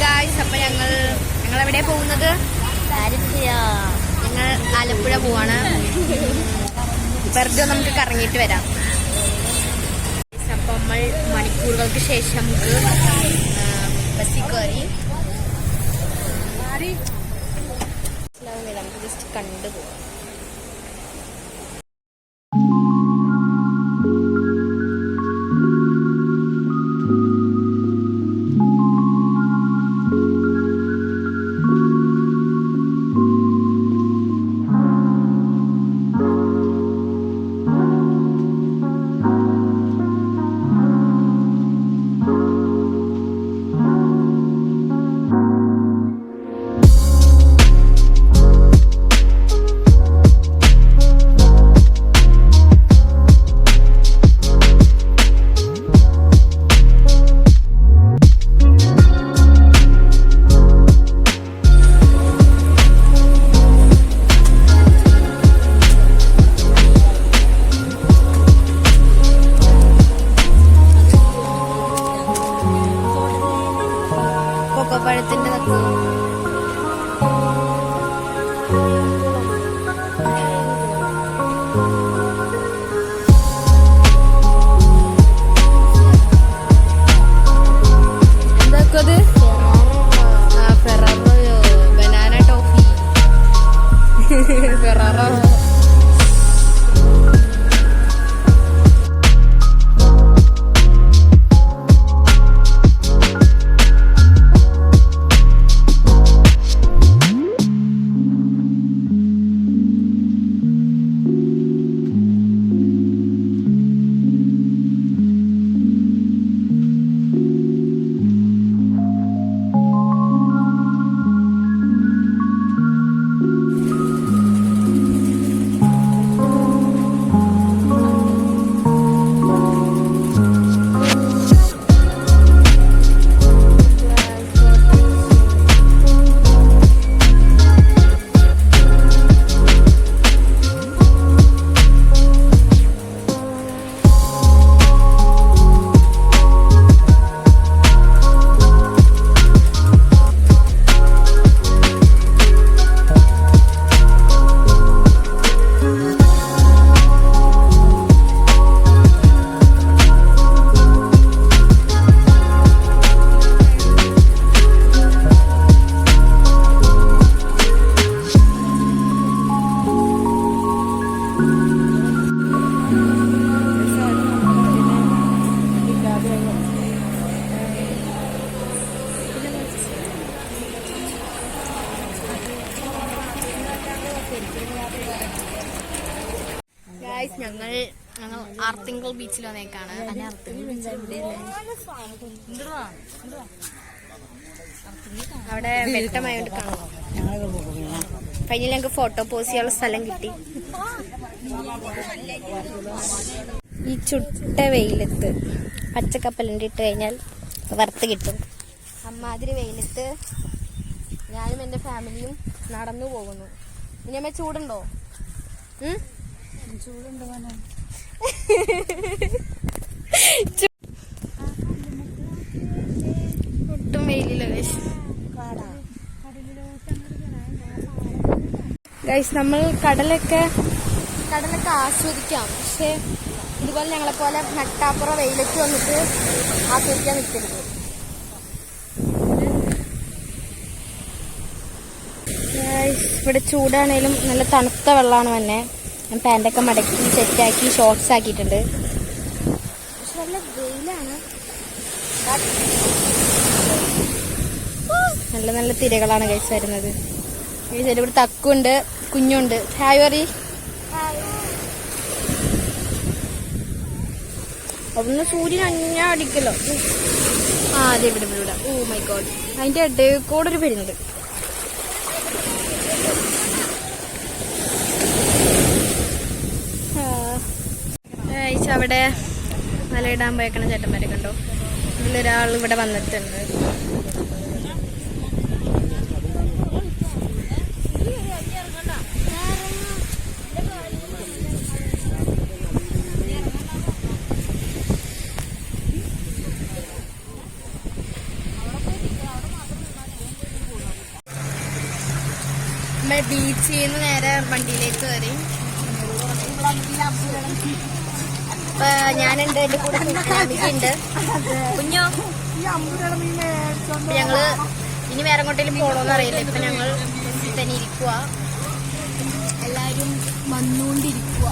Guys, അപ്പൊ ഞങ്ങൾ എവിടെ പോകുന്നത്? ഞങ്ങൾ ആലപ്പുഴ പോവാണ്. വെറുതെ നമുക്ക് കറങ്ങിയിട്ട് വരാം. അപ്പൊ നമ്മൾ മണിക്കൂറുകൾക്ക് ശേഷം നമുക്ക് ബസ്സിൽ കയറി നമുക്ക് ജസ്റ്റ് കണ്ടുപോകാം. പഴത്തിന്റെ എന്താക്കത്? ഫെറാറോയോ, ബനാന ടോഫി. ഫെറാറോ ഞങ്ങൾ ആർത്തിങ്കൽ ബീച്ചിൽ വന്നേക്കാണ്. അവിടെ വെട്ടമായോണ്ട് കാണാം. കഴിഞ്ഞ ഞങ്ങൾക്ക് ഫോട്ടോ പോസ്റ്റ് ചെയ്യാനുള്ള സ്ഥലം കിട്ടി. ഈ ചുട്ട വെയിലത്ത് പച്ചക്കപ്പലിൻ്റെ ഇട്ട് കഴിഞ്ഞാൽ വറുത്ത് കിട്ടും. അമ്മാതിരി വെയിലത്ത് ഞാനും എൻ്റെ ഫാമിലിയും നടന്നു പോകുന്നു. ഇനി അമ്മ ചൂടുണ്ടോ? ചൂടുണ്ട്. ഒട്ടും വെയിലില്ല ഗൈസ്. നമ്മൾ കടലൊക്കെ ആസ്വദിക്കാം. പക്ഷെ ഇതുപോലെ ഞങ്ങളെ പോലെ നട്ടാപ്പുറ വെയിലത്ത് വന്നിട്ട് ആസ്വദിക്കാൻ നിൽക്കരുത്. ഇവിടെ ചൂടാണേലും നല്ല തണുത്ത വെള്ളമാണ് തന്നെ. ഞാൻ പാൻറ്റൊക്കെ മടക്കി സെറ്റാക്കി ഷോർട്സ് ആക്കിയിട്ടുണ്ട്. പക്ഷെ നല്ല വെയിലാണ്. നല്ല നല്ല തിരകളാണ് ഗൈസ് വരുന്നത്. ഇവിടെ തക്കുണ്ട്, കുഞ്ഞുണ്ട്. ഹായ് പറ. അതൊന്ന് സൂര്യൻ അഞ്ഞാ അടിക്കല്ലോ. അതെ ഇവിടെ. ഓ മൈ ഗോഡ്, അതിന്റെ ഇടയിൽ കൂടെ ഒരു വരുന്നുണ്ട്. അവിടെ മലയിടാൻ പോയേക്കണ ചേട്ടന്മാരെ കണ്ടോ? ഇതിലൊരാൾ ഇവിടെ വന്നിട്ടുണ്ട്. നമ്മൾ ബീച്ചിൽ നിന്ന് നേരെ വണ്ടിയിലേക്ക് കയറി. അപ്പൊ ഞാനുണ്ട്, എന്റെ കൂടെ ഉണ്ട് കുഞ്ഞോ. ഞങ്ങള് ഇനി വേറെ എങ്ങോട്ടേലും പോണോന്ന് അറിയില്ല. ഇപ്പൊ ഞങ്ങൾ തന്നെ ഇരിക്കുക, എല്ലാരും വന്നുകൊണ്ടിരിക്കുക.